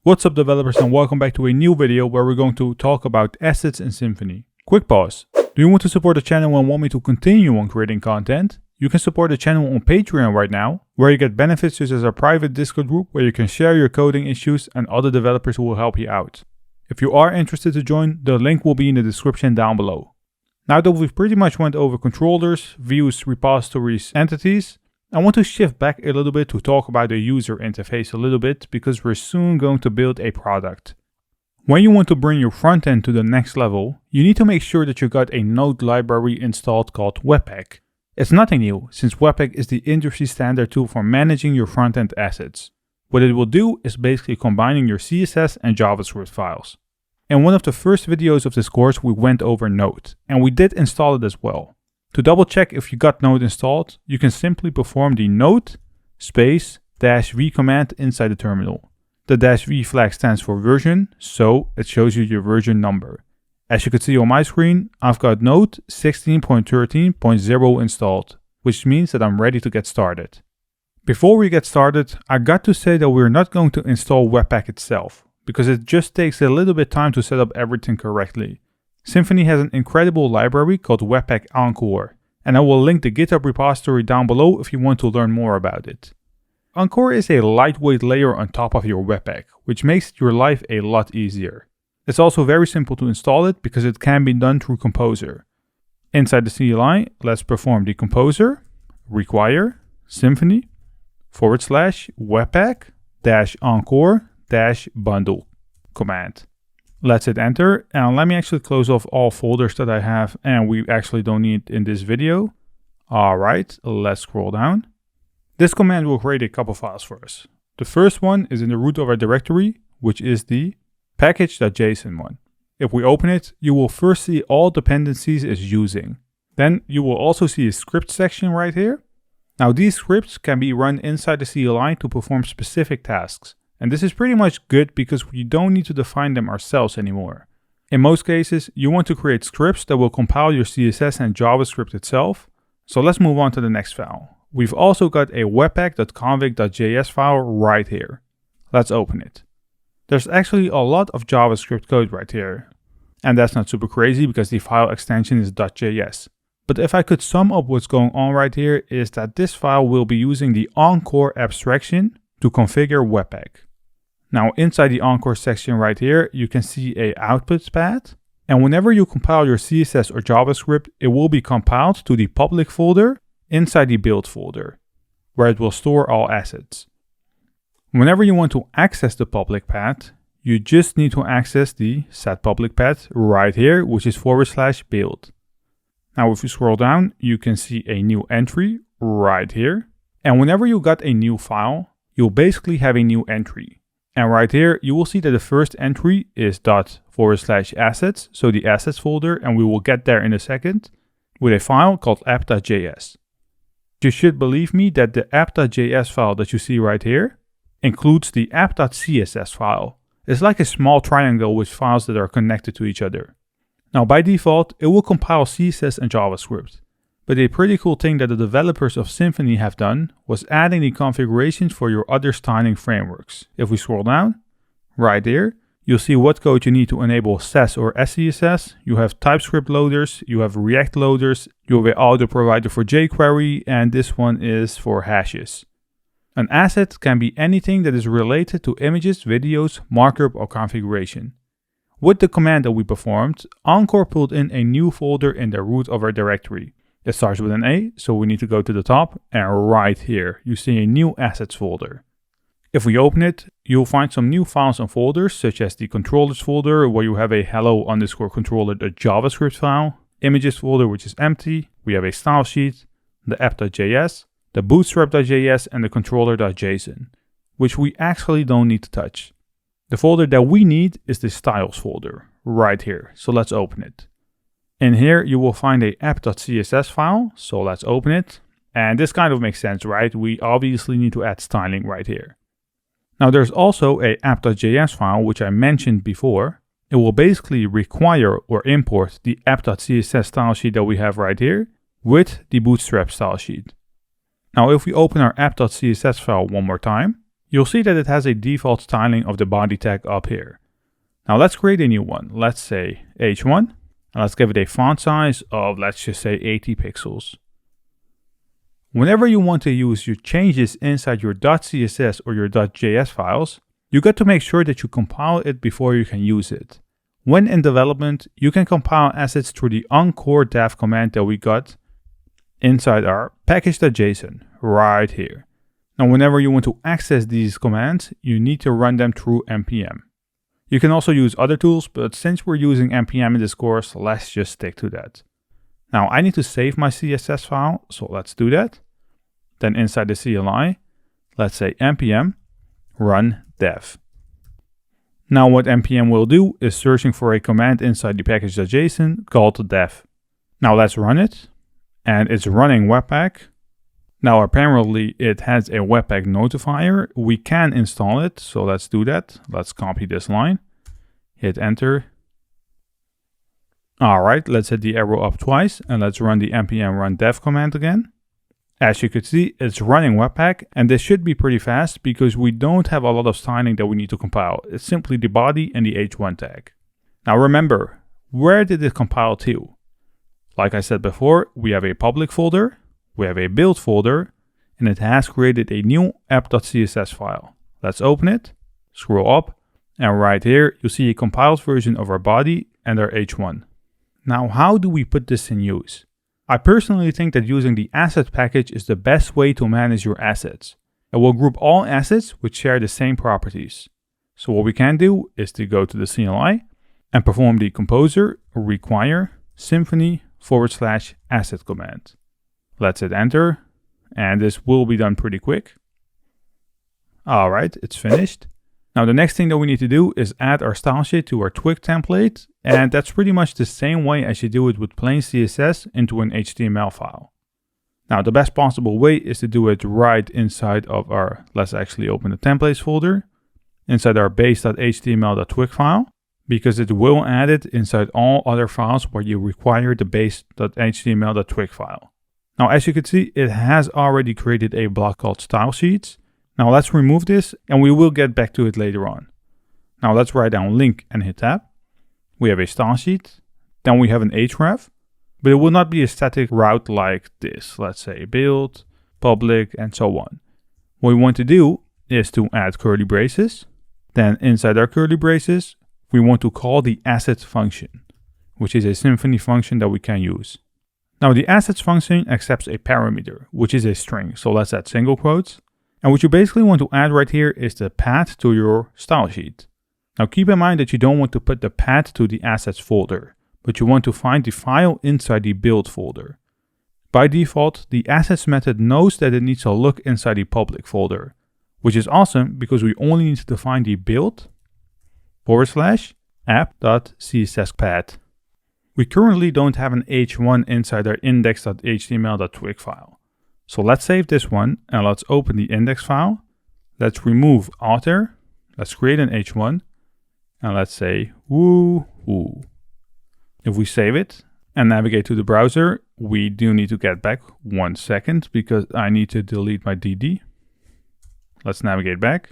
What's up developers, and welcome back to a new video where we're going to talk about assets in Symfony. Quick pause. Do you want to support the channel and want me to continue on creating content? You can support the channel on Patreon right now, where you get benefits such as a private Discord group where you can share your coding issues and other developers who will help you out. If you are interested to join, the link will be in the description down below. Now that we've pretty much went over controllers, views, repositories, entities, I want to shift back a little bit to talk about the user interface a little bit, because we're soon going to build a product. When you want to bring your front end to the next level, you need to make sure that you got a node library installed called Webpack. It's nothing new, since Webpack is the industry standard tool for managing your front end assets. What it will do is basically combining your CSS and JavaScript files. In one of the first videos of this course we went over Node, and we did install it as well. To double check if you got Node installed, you can simply perform the node -v command inside the terminal. The -v flag stands for version, so it shows you your version number. As you can see on my screen, I've got Node 16.13.0 installed, which means that I'm ready to get started. Before we get started, I got to say that we're not going to install Webpack itself, because it just takes a little bit of time to set up everything correctly. Symfony has an incredible library called Webpack Encore, and I will link the Github repository down below if you want to learn more about it. Encore is a lightweight layer on top of your Webpack, which makes your life a lot easier. It's also very simple to install it because it can be done through Composer. Inside the CLI, let's perform the Composer require Symfony /Webpack-Encore-bundle command. Let's hit enter, and let me actually close off all folders that I have and we actually don't need in this video. Alright, let's scroll down. This command will create a couple files for us. The first one is in the root of our directory, which is the package.json one. If we open it, you will first see all dependencies it's using. Then you will also see a script section right here. Now these scripts can be run inside the CLI to perform specific tasks. And this is pretty much good because we don't need to define them ourselves anymore. In most cases, you want to create scripts that will compile your CSS and JavaScript itself. So let's move on to the next file. We've also got a webpack.config.js file right here. Let's open it. There's actually a lot of JavaScript code right here. And that's not super crazy because the file extension is .js. But if I could sum up what's going on right here is that this file will be using the Encore abstraction to configure Webpack. Now inside the Encore section right here, you can see a output path. And whenever you compile your CSS or JavaScript, it will be compiled to the public folder inside the build folder, where it will store all assets. Whenever you want to access the public path, you just need to access the set public path right here, which is /build. Now if you scroll down, you can see a new entry right here. And whenever you got a new file, you'll basically have a new entry. And right here, you will see that the first entry is ./assets, so the assets folder, and we will get there in a second, with a file called app.js. You should believe me that the app.js file that you see right here includes the app.css file. It's like a small triangle with files that are connected to each other. Now by default, it will compile CSS and JavaScript. But a pretty cool thing that the developers of Symfony have done was adding the configurations for your other styling frameworks. If we scroll down, right there, you'll see what code you need to enable Sass or SCSS. You have TypeScript loaders, you have React loaders, you have an auto provider for jQuery, and this one is for hashes. An asset can be anything that is related to images, videos, markup, or configuration. With the command that we performed, Encore pulled in a new folder in the root of our directory. It starts with an A, so we need to go to the top, and right here you see a new assets folder. If we open it, you'll find some new files and folders, such as the controllers folder, where you have a hello_controller.javascript file, images folder, which is empty, we have a style sheet, the app.js, the bootstrap.js, and the controller.json, which we actually don't need to touch. The folder that we need is the styles folder, right here, so let's open it. In here, you will find a app.css file, so let's open it. And this kind of makes sense, right? We obviously need to add styling right here. Now there's also a app.js file, which I mentioned before. It will basically require or import the app.css style sheet that we have right here with the bootstrap style sheet. Now if we open our app.css file one more time, you'll see that it has a default styling of the body tag up here. Now let's create a new one. Let's say H1, and let's give it a font size of, let's just say 80 pixels. Whenever you want to use your changes inside your .css or your .js files, you got to make sure that you compile it before you can use it. When in development, you can compile assets through the Encore dev command that we got inside our package.json right here. Now, whenever you want to access these commands, you need to run them through npm. You can also use other tools, but since we're using npm in this course, let's just stick to that. Now, I need to save my CSS file, so let's do that. Then inside the CLI, let's say npm run dev. Now what npm will do is searching for a command inside the package.json called dev. Now let's run it, and it's running Webpack. Now apparently it has a Webpack notifier. We can install it, so let's do that. Let's copy this line, hit enter. Alright, let's hit the arrow up twice, and let's run the npm run dev command again. As you can see, it's running Webpack, and this should be pretty fast because we don't have a lot of styling that we need to compile. It's simply the body and the h1 tag. Now remember, where did it compile to? Like I said before, we have a public folder, we have a build folder, and it has created a new app.css file. Let's open it, scroll up, and right here you see a compiled version of our body and our h1. Now how do we put this in use? I personally think that using the asset package is the best way to manage your assets. It will group all assets which share the same properties. So what we can do is to go to the CLI and perform the composer require Symfony /asset command. Let's hit enter, and this will be done pretty quick. Alright, it's finished. Now the next thing that we need to do is add our style sheet to our Twig template, and that's pretty much the same way as you do it with plain CSS into an HTML file. Now the best possible way is to do it right inside of our, let's actually open the templates folder, inside our base.html.twig file, because it will add it inside all other files where you require the base.html.twig file. Now as you can see, it has already created a block called style sheets. Now let's remove this, and we will get back to it later on. Now let's write down link and hit tab. We have a style sheet, then we have an href, but it will not be a static route like this. Let's say build, public, and so on. What we want to do is to add curly braces. Then inside our curly braces, we want to call the assets function, which is a Symfony function that we can use. Now the assets function accepts a parameter, which is a string. So let's add single quotes. And what you basically want to add right here is the path to your style sheet. Now keep in mind that you don't want to put the path to the assets folder, but you want to find the file inside the build folder. By default, the assets method knows that it needs to look inside the public folder, which is awesome because we only need to define the build /app.css path. We currently don't have an h1 inside our index.html.twig file. So let's save this one and let's open the index file. Let's remove author. Let's create an h1 and let's say woo. If we save it and navigate to the browser, we do need to get back 1 second because I need to delete my DD. Let's navigate back,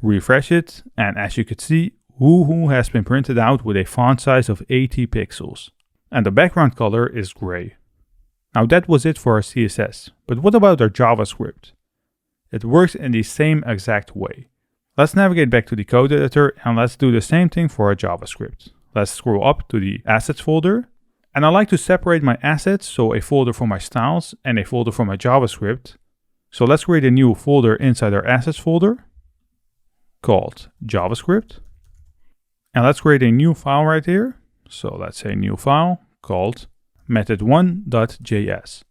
refresh it, and as you can see, woohoo has been printed out with a font size of 80 pixels. And the background color is gray. Now that was it for our CSS, but what about our JavaScript? It works in the same exact way. Let's navigate back to the code editor and let's do the same thing for our JavaScript. Let's scroll up to the assets folder, and I like to separate my assets, so a folder for my styles and a folder for my JavaScript. So let's create a new folder inside our assets folder called JavaScript. And let's create a new file right here. So let's say new file called method1.js.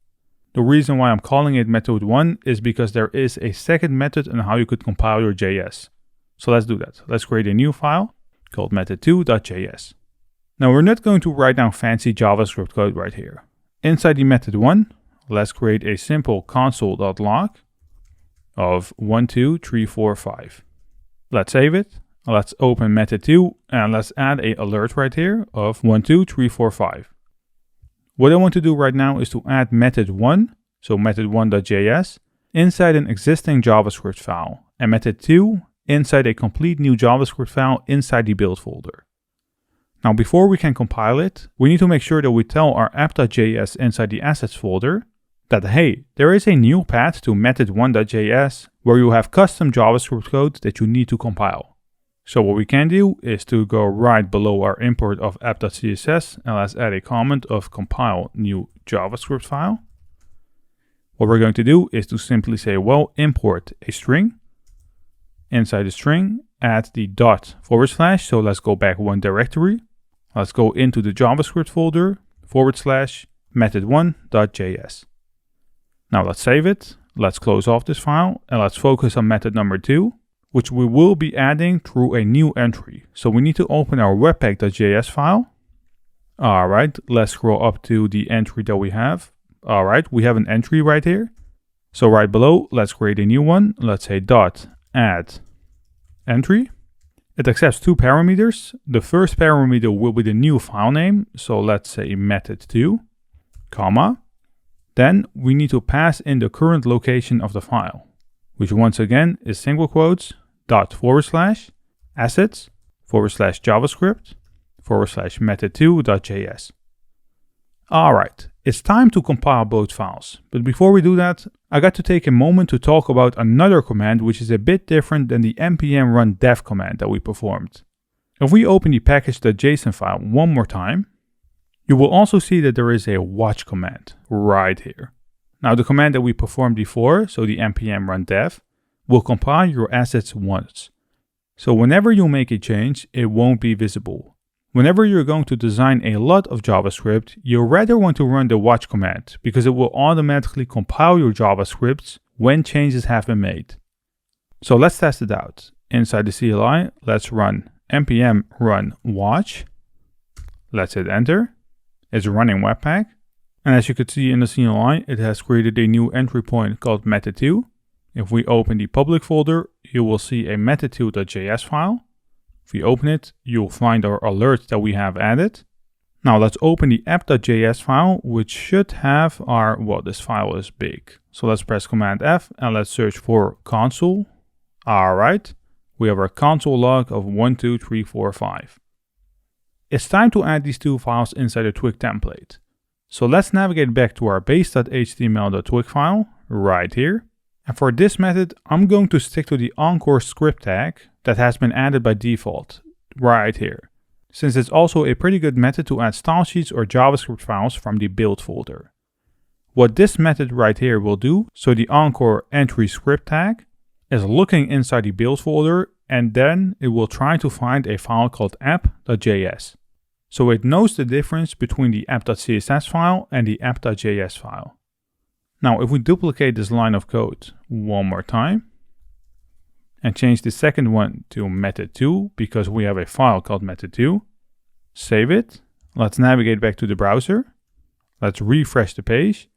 The reason why I'm calling it method1 is because there is a second method on how you could compile your JS. So let's do that. Let's create a new file called method2.js. Now we're not going to write down fancy JavaScript code right here. Inside the method1, let's create a simple console.log of 1, 2, 3, 4, 5. Let's save it. Let's open method2 and let's add a alert right here of 1, 2, 3, 4, 5. What I want to do right now is to add method1, so method1.js, inside an existing JavaScript file. and method2 inside a complete new JavaScript file inside the build folder. Now before we can compile it, we need to make sure that we tell our app.js inside the assets folder that hey, there is a new path to method1.js where you have custom JavaScript code that you need to compile. So what we can do is to go right below our import of app.css and let's add a comment of compile new JavaScript file. What we're going to do is to simply say, well, import a string. Inside the string, add the dot / so let's go back one directory. Let's go into the JavaScript folder / method1.js. Now let's save it. Let's close off this file and let's focus on method number 2, which we will be adding through a new entry. So we need to open our webpack.js file. All right, let's scroll up to the entry that we have. All right, we have an entry right here. So right below, let's create a new one. Let's say dot add entry. It accepts 2 parameters. The first parameter will be the new file name. So let's say method2, comma. Then we need to pass in the current location of the file, which once again is single quotes dot / assets / JavaScript / method2.js. All right, it's time to compile both files. But before we do that, I got to take a moment to talk about another command which is a bit different than the npm run dev command that we performed. If we open the package.json file one more time, you will also see that there is a watch command right here. Now the command that we performed before, so the npm run dev, will compile your assets once. So whenever you make a change, it won't be visible. Whenever you're going to design a lot of JavaScript, you'll rather want to run the watch command because it will automatically compile your JavaScripts when changes have been made. So let's test it out. Inside the CLI, let's run npm run watch. Let's hit enter. It's running Webpack. And as you could see in the CLI, it has created a new entry point called method2. If we open the public folder, you will see a method2.js file. If we open it, you'll find our alerts that we have added. Now let's open the app.js file, which should have our, well, this file is big. So let's press Command F and let's search for console. All right, we have our console log of 1, 2, 3, 4, 5. It's time to add these 2 files inside a Twig template. So let's navigate back to our base.html.twig file right here. And for this method, I'm going to stick to the Encore script tag that has been added by default right here, since it's also a pretty good method to add style sheets or JavaScript files from the build folder. What this method right here will do, so the Encore entry script tag, is looking inside the build folder and then it will try to find a file called app.js. So it knows the difference between the app.css file and the app.js file. Now, if we duplicate this line of code one more time and change the second one to method2 because we have a file called method2, save it. Let's navigate back to the browser. Let's refresh the page.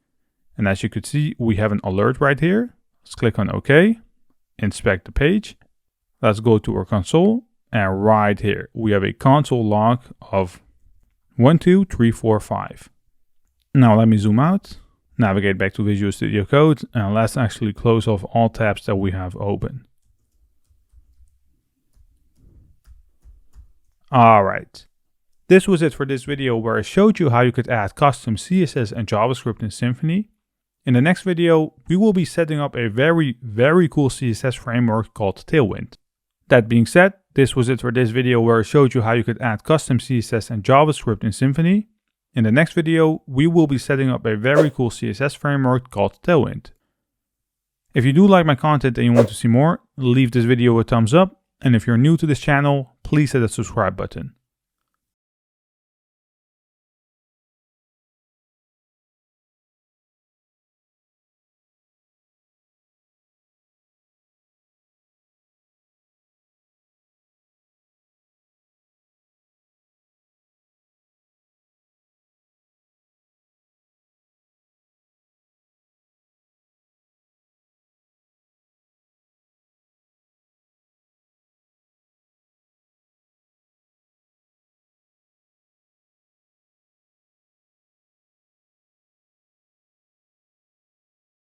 And as you could see, we have an alert right here. Let's click on OK, inspect the page. Let's go to our console. And right here, we have a console log of 1, 2, 3, 4, 5. Now let me zoom out, navigate back to Visual Studio Code, and let's actually close off all tabs that we have open. All right. This was it for this video where I showed you how you could add custom CSS and JavaScript in Symfony. In the next video, we will be setting up a very cool CSS framework called Tailwind. That being said, this was it for this video where I showed you how you could add custom CSS and JavaScript in Symfony. In the next video, we will be setting up a very cool CSS framework called Tailwind. If you do like my content and you want to see more, leave this video a thumbs up. And if you're new to this channel, please hit the subscribe button.